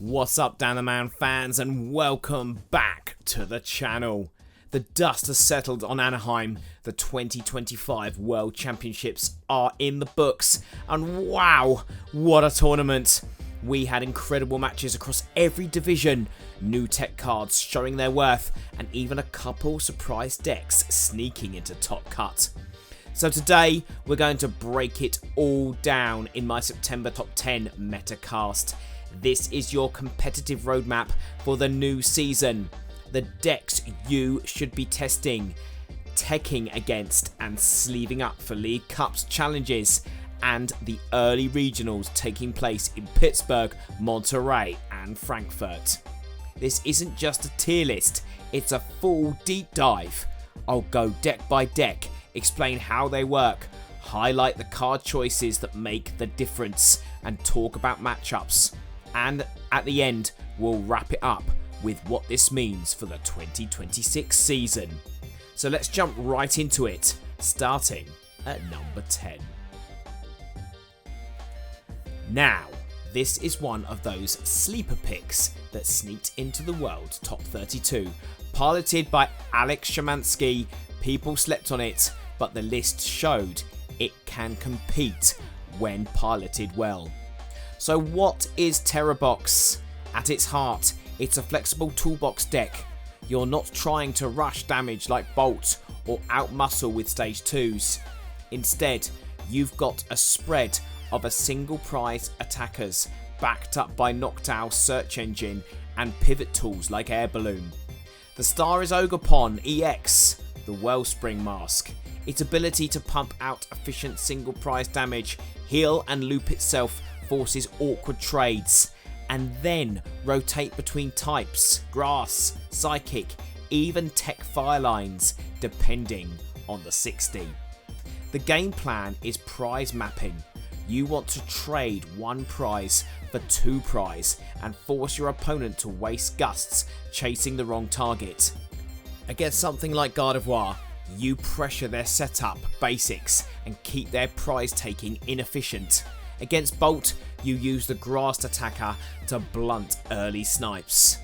What's up, Danaman fans, and welcome back to the channel. The dust has settled on Anaheim. The 2025 World Championships are in the books, and wow, what a tournament. We had incredible matches across every division, new tech cards showing their worth, and even a couple surprise decks sneaking into top cut. So today, we're going to break it all down in my September top 10 metacast. This is your competitive roadmap for the new season. The decks you should be testing, teching against, and sleeving up for League Cups challenges, and the early regionals taking place in Pittsburgh, Monterrey, and Frankfurt. This isn't just a tier list, it's a full deep dive. I'll go deck by deck, explain how they work, highlight the card choices that make the difference, and talk about matchups. And at the end, we'll wrap it up with what this means for the 2026 season. So let's jump right into it, starting at number 10. Now, this is one of those sleeper picks that sneaked into the world top 32. Piloted by Alex Shemansky, people slept on it, but the list showed it can compete when piloted well. So what is TerraBox? At its heart, it's a flexible toolbox deck. You're not trying to rush damage like Bolt or outmuscle with stage 2s. Instead, you've got a spread of a single prize attackers backed up by Noctowl's search engine and pivot tools like Air Balloon. The star is Ogerpon EX, the Wellspring Mask. Its ability to pump out efficient single prize damage, heal and loop itself forces awkward trades, and then rotate between types, grass, psychic, even tech fire lines, depending on the 60. The game plan is prize mapping. You want to trade one prize for 2 prize and force your opponent to waste gusts chasing the wrong target. Against something like Gardevoir, you pressure their setup basics and keep their prize taking inefficient. Against Bolt, you use the grassed attacker to blunt early snipes.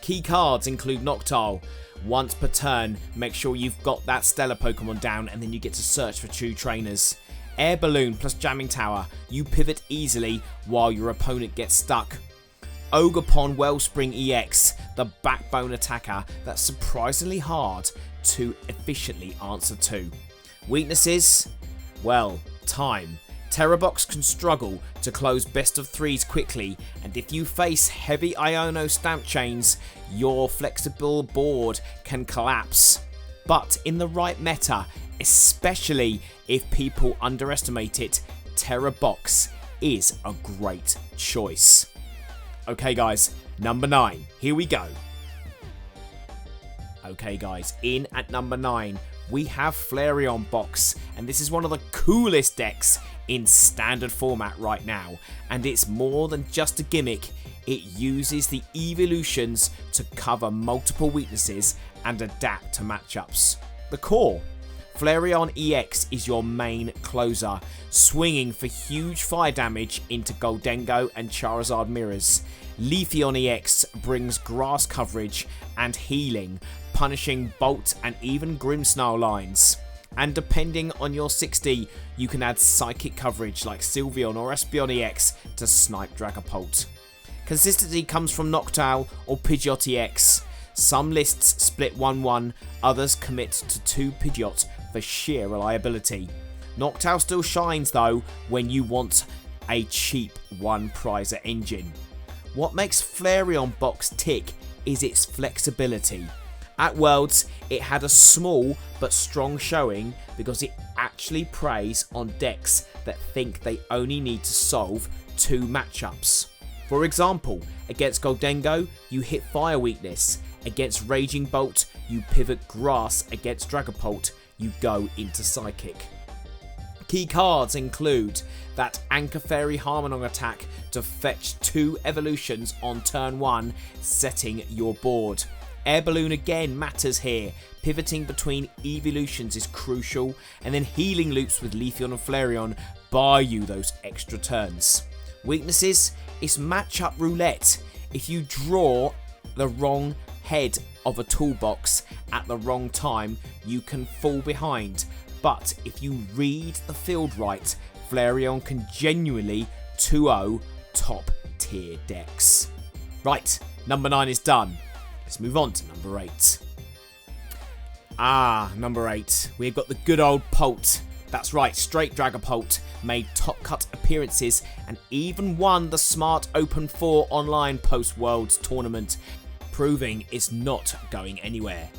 Key cards include Noctowl. Once per turn, make sure you've got that stellar Pokemon down, and then you get to search for true trainers. Air Balloon plus Jamming Tower, you pivot easily while your opponent gets stuck. Ogerpon Wellspring EX, the backbone attacker that's surprisingly hard to efficiently answer to. Weaknesses? Well, time. TerraBox can struggle to close best of 3s quickly, and if you face heavy Iono stamp chains, your flexible board can collapse. But in the right meta, especially if people underestimate it, TerraBox is a great choice. Okay guys, number 9, here we go. Okay guys, in at number 9, we have Flareon Box, and this is one of the coolest decks in standard format right now, and it's more than just a gimmick. It uses the evolutions to cover multiple weaknesses and adapt to matchups. The core. Flareon EX is your main closer, swinging for huge fire damage into Gholdengo and Charizard mirrors. Leafeon EX brings grass coverage and healing, punishing Bolt and even Grimmsnarl lines. And depending on your 60, you can add psychic coverage like Sylveon or Espeon EX to snipe Dragapult. Consistency comes from Noctowl or Pidgeot EX. Some lists split 1-1, others commit to 2 Pidgeot for sheer reliability. Noctowl still shines though when you want a cheap 1-prizer engine. What makes Flareon Box tick is its flexibility. At Worlds, it had a small but strong showing because it actually preys on decks that think they only need to solve 2 matchups. For example, against Gholdengo, you hit Fire weakness. Against Raging Bolt, you pivot Grass. Against Dragapult, you go into Psychic. Key cards include that Anchor Fairy Harmonon attack to fetch 2 evolutions on turn 1, setting your board. Air Balloon again matters here. Pivoting between evolutions is crucial, and then healing loops with Leafeon and Flareon buy you those extra turns. Weaknesses? It's matchup roulette. If you draw the wrong head of a toolbox at the wrong time, you can fall behind. But if you read the field right, Flareon can genuinely 2-0 top tier decks. Right, number 9 is done. Let's move on to number 8. Number 8. We've got the good old Pult. That's right, straight Dragapult made top cut appearances and even won the Smart Open 4 online post-Worlds tournament, proving it's not going anywhere.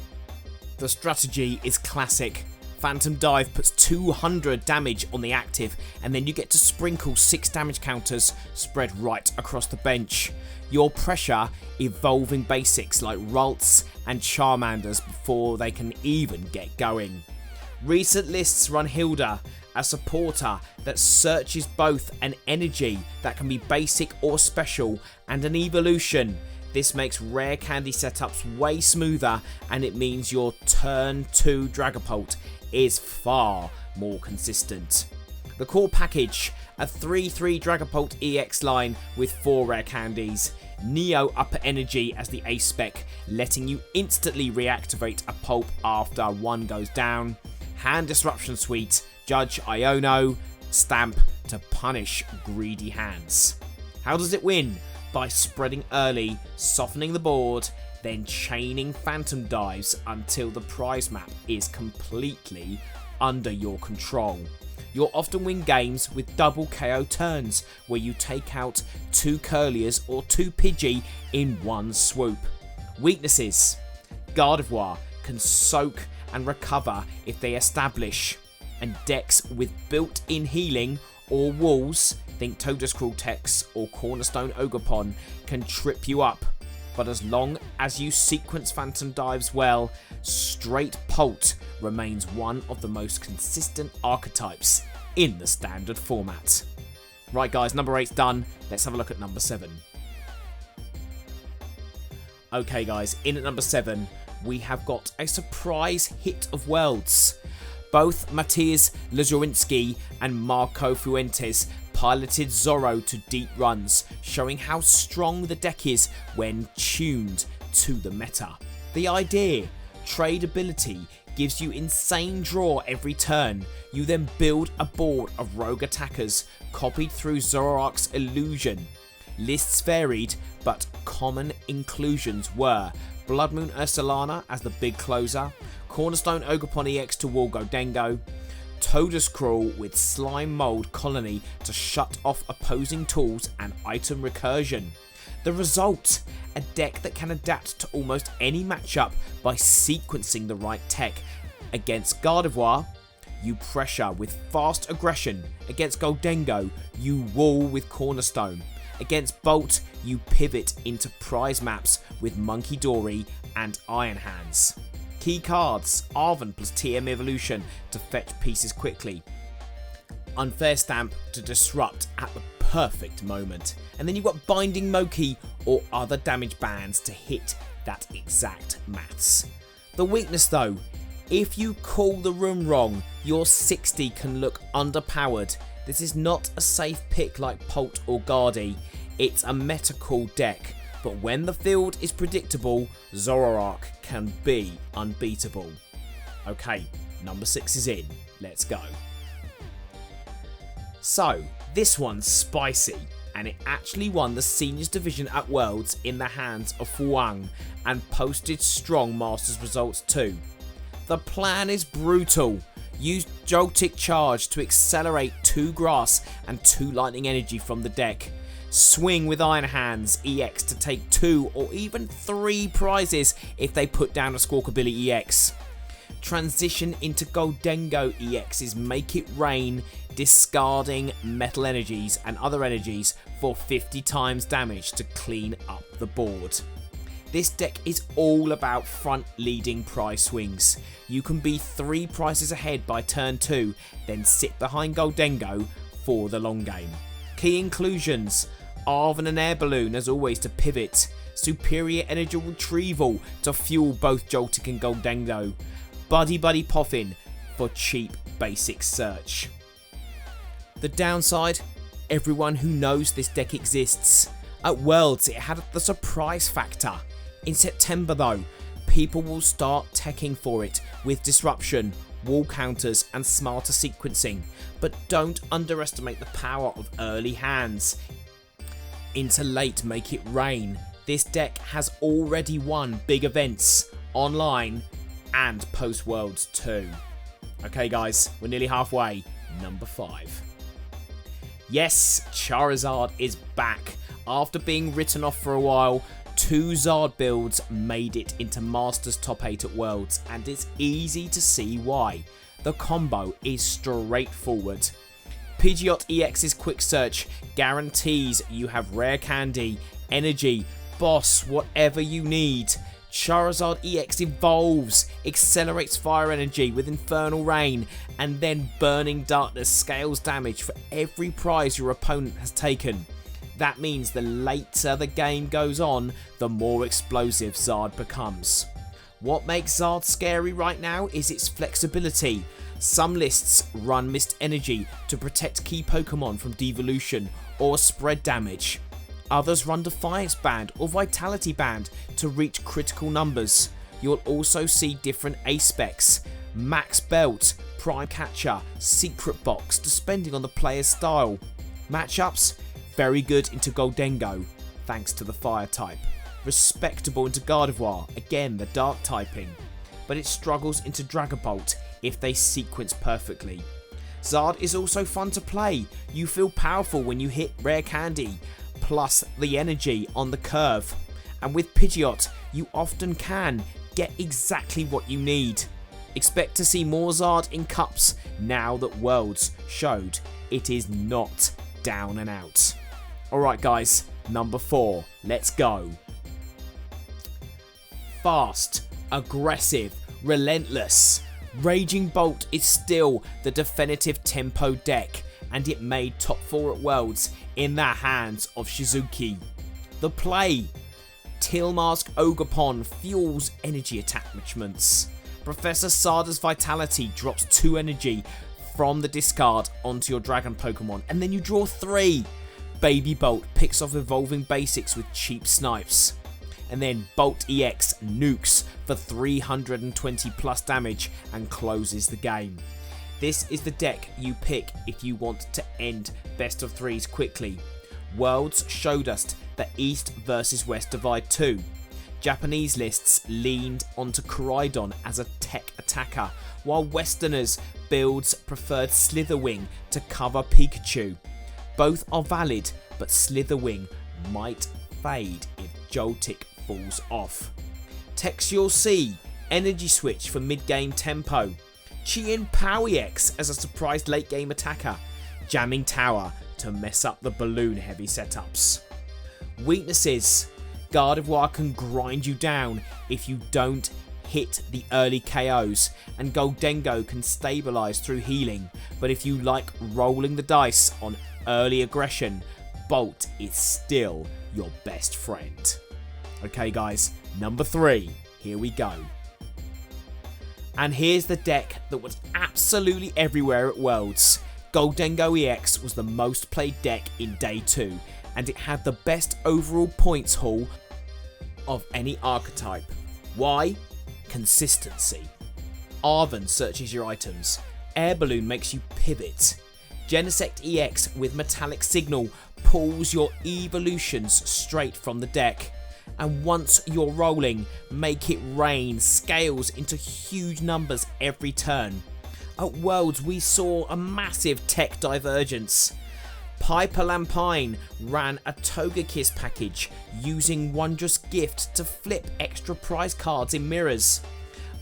The strategy is classic. Phantom Dive puts 200 damage on the active, and then you get to sprinkle 6 damage counters spread right across the bench. Your pressure evolving basics like Ralts and Charmanders before they can even get going. Recent lists run Hilda, a supporter that searches both an energy that can be basic or special and an evolution. This makes rare candy setups way smoother, and it means your turn 2 Dragapult is far more consistent. The core package, a 3/3 Dragapult EX line with 4 rare candies, Neo Upper Energy as the ace spec, letting you instantly reactivate a pulp after 1 goes down, Hand Disruption Suite, Judge Iono, Stamp to punish greedy hands. How does it win? By spreading early, softening the board, then chaining Phantom Dives until the prize map is completely under your control. You'll often win games with double KO turns, where you take out 2 Curliers or 2 Pidgey in one swoop. Weaknesses: Gardevoir can soak and recover if they establish, and decks with built-in healing or walls, think Togedemac Tex or Cornerstone Ogerpon, can trip you up. But as long as you sequence Phantom Dives well, straight Pult remains one of the most consistent archetypes in the standard format. Right guys, number 8's done. Let's have a look at number 7. Okay guys, in at number 7, we have got a surprise hit of worlds. Both Matias Lezowinski and Marco Fuentes piloted Zoro to deep runs, showing how strong the deck is when tuned to the meta. The idea: tradability gives you insane draw every turn. You then build a board of rogue attackers copied through Zoroark's illusion. Lists varied, but common inclusions were Blood Moon Ursulana as the big closer, Cornerstone Ogerpon EX to wall Gholdengo, Togedemac with Slime Mold Colony to shut off opposing tools and item recursion. The result: a deck that can adapt to almost any matchup by sequencing the right tech. Against Gardevoir, you pressure with fast aggression. Against Gholdengo, you wall with Cornerstone. Against Bolt, you pivot into prize maps with Monkey Dory and Iron Hands. Key cards: Arven plus TM Evolution to fetch pieces quickly. Unfair Stamp to disrupt at the perfect moment. And then you've got Binding Moki or other damage bands to hit that exact maths. The weakness though: if you call the room wrong, your 60 can look underpowered. This is not a safe pick like Pult or Guardy. It's a meta call deck, but when the field is predictable, Zoroark can be unbeatable. Okay, number 6 is in. Let's go. So, this one's spicy, and it actually won the Seniors Division at Worlds in the hands of Fuang and posted strong Masters results too. The plan is brutal. Use Joltik Charge to accelerate 2 Grass and 2 Lightning Energy from the deck. Swing with Iron Hands EX to take 2 or even 3 prizes if they put down a Squawkabilly EX. Transition into Gholdengo EX's Make It Rain, discarding Metal Energies and other energies for 50 times damage to clean up the board. This deck is all about front leading prize swings. You can be 3 prizes ahead by turn 2, then sit behind Gholdengo for the long game. Key inclusions: Arven and Air Balloon as always to pivot, Superior Energy Retrieval to fuel both Joltik and Gholdengo, Buddy Buddy Poffin for cheap basic search. The downside: everyone who knows this deck exists. At Worlds, it had the surprise factor. In September though, people will start teching for it with disruption, wall counters and smarter sequencing, but don't underestimate the power of early hands. Into late make it rain. This deck has already won big events, online and post Worlds too. Okay guys, we're nearly halfway. Number 5. Yes, Charizard is back. After being written off for a while, 2 Zard builds made it into Masters top 8 at Worlds, and it's easy to see why. The combo is straightforward. Pidgeot EX's quick search guarantees you have rare candy, energy, boss, whatever you need. Charizard EX evolves, accelerates fire energy with Infernal Rain, and then Burning Darkness scales damage for every prize your opponent has taken. That means the later the game goes on, the more explosive Zard becomes. What makes Zard scary right now is its flexibility. Some lists run Mist Energy to protect key Pokemon from devolution or spread damage. Others run Defiance Band or Vitality Band to reach critical numbers. You'll also see different ace specs, Max Belt, Prime Catcher, Secret Box, depending on the player's style. Matchups? Very good into Gholdengo, thanks to the fire type. Respectable into Gardevoir, again the dark typing. But it struggles into Dragapult if they sequence perfectly. Zard is also fun to play. You feel powerful when you hit rare candy, plus the energy on the curve. And with Pidgeot, you often can get exactly what you need. Expect to see more Zard in cups now that Worlds showed it is not down and out. Alright guys, number 4, let's go. Fast, aggressive, relentless. Raging Bolt is still the definitive tempo deck, and it made top 4 at Worlds in the hands of Shizuki. The play: Tilmask Ogerpon fuels energy attachments. Professor Sada's Vitality drops 2 energy from the discard onto your Dragon Pokemon, and then you draw 3. Baby Bolt picks off evolving basics with cheap snipes. And then Bolt EX nukes for 320 plus damage and closes the game. This is the deck you pick if you want to end best of 3s quickly. Worlds showed us the East versus West divide too. Japanese lists leaned onto Koraidon as a tech attacker, while Westerners builds preferred Slitherwing to cover Pikachu. Both are valid, but Slitherwing might fade if Joltik falls off. Texior C, Energy Switch for mid-game tempo. Chien Powex as a surprise late-game attacker. Jamming Tower to mess up the balloon heavy setups. Weaknesses: Gardevoir can grind you down if you don't hit the early KOs, and Gholdengo can stabilise through healing, but if you like rolling the dice on early aggression, Bolt is still your best friend. Okay guys, number 3, here we go. And here's the deck that was absolutely everywhere at Worlds. Gholdengo EX was the most played deck in day 2, and it had the best overall points haul of any archetype. Why? Consistency. Arven searches your items. Air Balloon makes you pivot. Genesect EX with Metallic Signal pulls your evolutions straight from the deck. And once you're rolling, Make It Rain scales into huge numbers every turn. At Worlds we saw a massive tech divergence. Piper Lampine ran a Togekiss package using Wondrous Gift to flip extra prize cards in mirrors.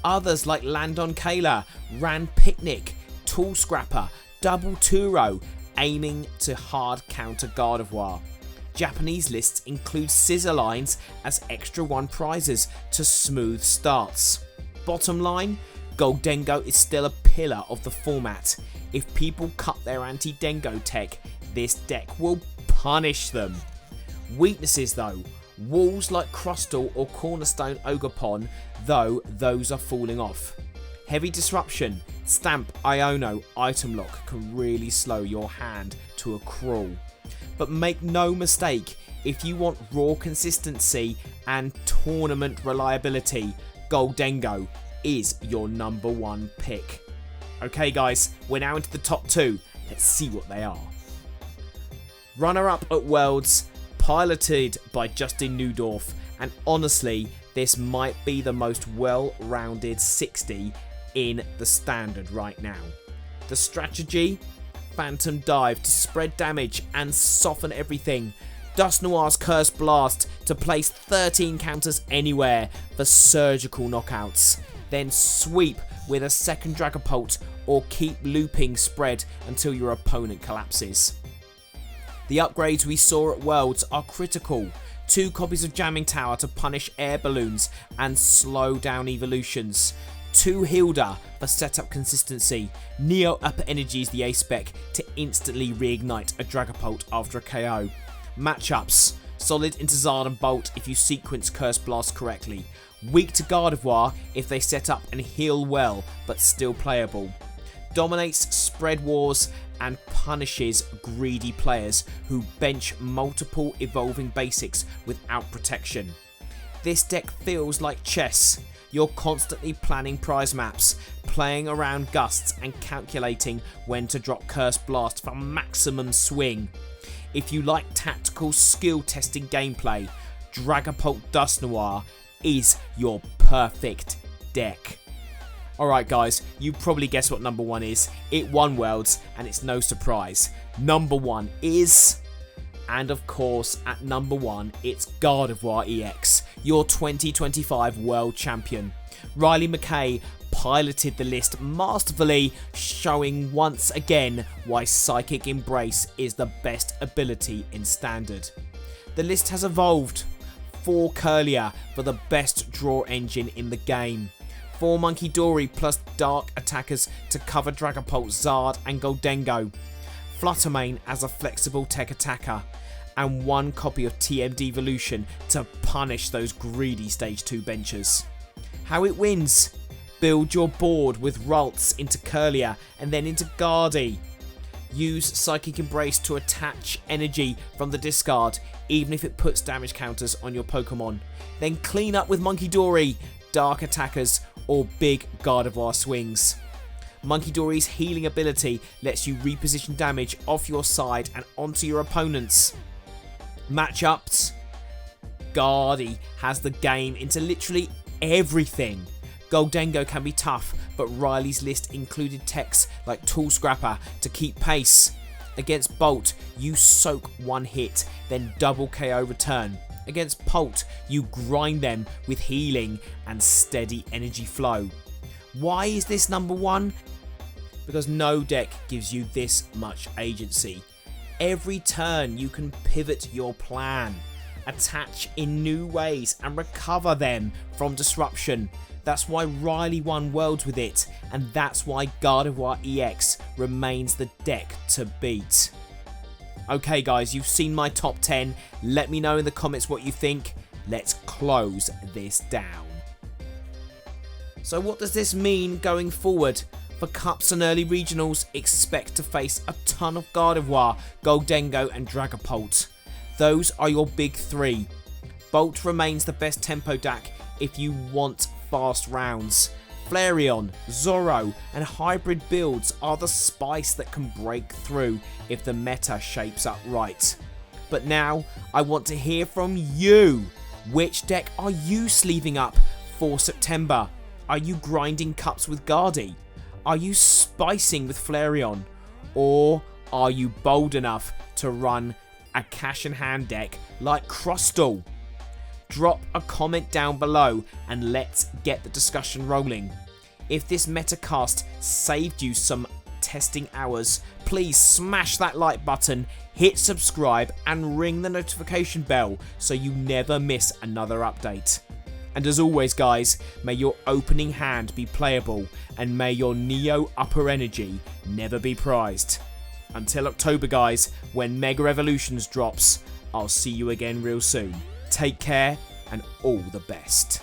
Others like Landon Kayla ran Picnic, Tool Scrapper, Double Turo, aiming to hard counter Gardevoir. Japanese lists include scissor lines as extra 1 prizes to smooth starts. Bottom line, Gholdengo is still a pillar of the format. If people cut their anti-Dengo tech, this deck will punish them. Weaknesses though: walls like Crustle or Cornerstone Ogerpon, though those are falling off. Heavy disruption, Stamp, Iono, Item Lock can really slow your hand to a crawl. But make no mistake, If you want raw consistency and tournament reliability, Gholdengo is your number 1 pick. Okay guys, we're now into the top 2. Let's see what they are. Runner-up at Worlds, piloted by Justin Neudorf, and honestly, this might be the most well-rounded 60 in the standard right now. The strategy? Phantom Dive to spread damage and soften everything. Dusknoir's Curse Blast to place 13 counters anywhere for surgical knockouts. Then sweep with a second Dragapult or keep looping spread until your opponent collapses. The upgrades we saw at Worlds are critical. 2 copies of Jamming Tower to punish air balloons and slow down evolutions. 2 Hilda for setup consistency. Neo Upper Energies the A spec to instantly reignite a Dragapult after a KO. Matchups: solid into Zard and Bolt if you sequence Curse Blast correctly. Weak to Gardevoir if they set up and heal well but still playable. Dominates spread wars and punishes greedy players who bench multiple evolving basics without protection. This deck feels like chess. You're constantly planning prize maps, playing around gusts and calculating when to drop Curse Blast for maximum swing. If you like tactical skill testing gameplay, Dragapult Dusknoir is your perfect deck. Alright guys, you probably guessed what number 1 is. It won Worlds and it's no surprise. Number 1 is... And of course, at number 1, it's Gardevoir EX, your 2025 World Champion. Riley McKay piloted the list masterfully, showing once again why Psychic Embrace is the best ability in Standard. The list has evolved. 4 Curlier for the best draw engine in the game. 4 Monkey Dory plus Dark attackers to cover Dragapult, Zard and Gholdengo. Fluttermane as a flexible tech attacker. And 1 copy of TM Devolution to punish those greedy stage 2 benchers. How it wins? Build your board with Ralts into Curlier and then into Gardy. Use Psychic Embrace to attach energy from the discard, even if it puts damage counters on your Pokemon. Then clean up with Monkey Dory, Dark attackers or big Gardevoir swings. Monkey Dory's healing ability lets you reposition damage off your side and onto your opponents. Matchups: Gardy has the game into literally everything. Gholdengo can be tough, but Riley's list included techs like Tool Scrapper to keep pace. Against Bolt, you soak 1 hit, then double KO return. Against Pult, you grind them with healing and steady energy flow. Why is this number 1? Because no deck gives you this much agency. Every turn you can pivot your plan, attach in new ways and recover them from disruption. That's why Riley won Worlds with it, and that's why Gardevoir EX remains the deck to beat. Okay guys, you've seen my top 10. Let me know in the comments what you think. Let's close this down. So what does this mean going forward? For Cups and early regionals, expect to face a ton of Gardevoir, Gholdengo and Dragapult. Those are your big 3. Bolt remains the best tempo deck if you want fast rounds. Flareon, Zoro and hybrid builds are the spice that can break through if the meta shapes up right. But now, I want to hear from you. Which deck are you sleeving up for September? Are you grinding cups with Gardy? Are you spicing with Flareon? Or are you bold enough to run a cash in hand deck like Crustle? Drop a comment down below and let's get the discussion rolling. If this metacast saved you some testing hours, please smash that like button, hit subscribe and ring the notification bell so you never miss another update. And as always guys, may your opening hand be playable and may your Neo Upper Energy never be prized. Until October guys, when Mega Evolutions drops, I'll see you again real soon. Take care and all the best.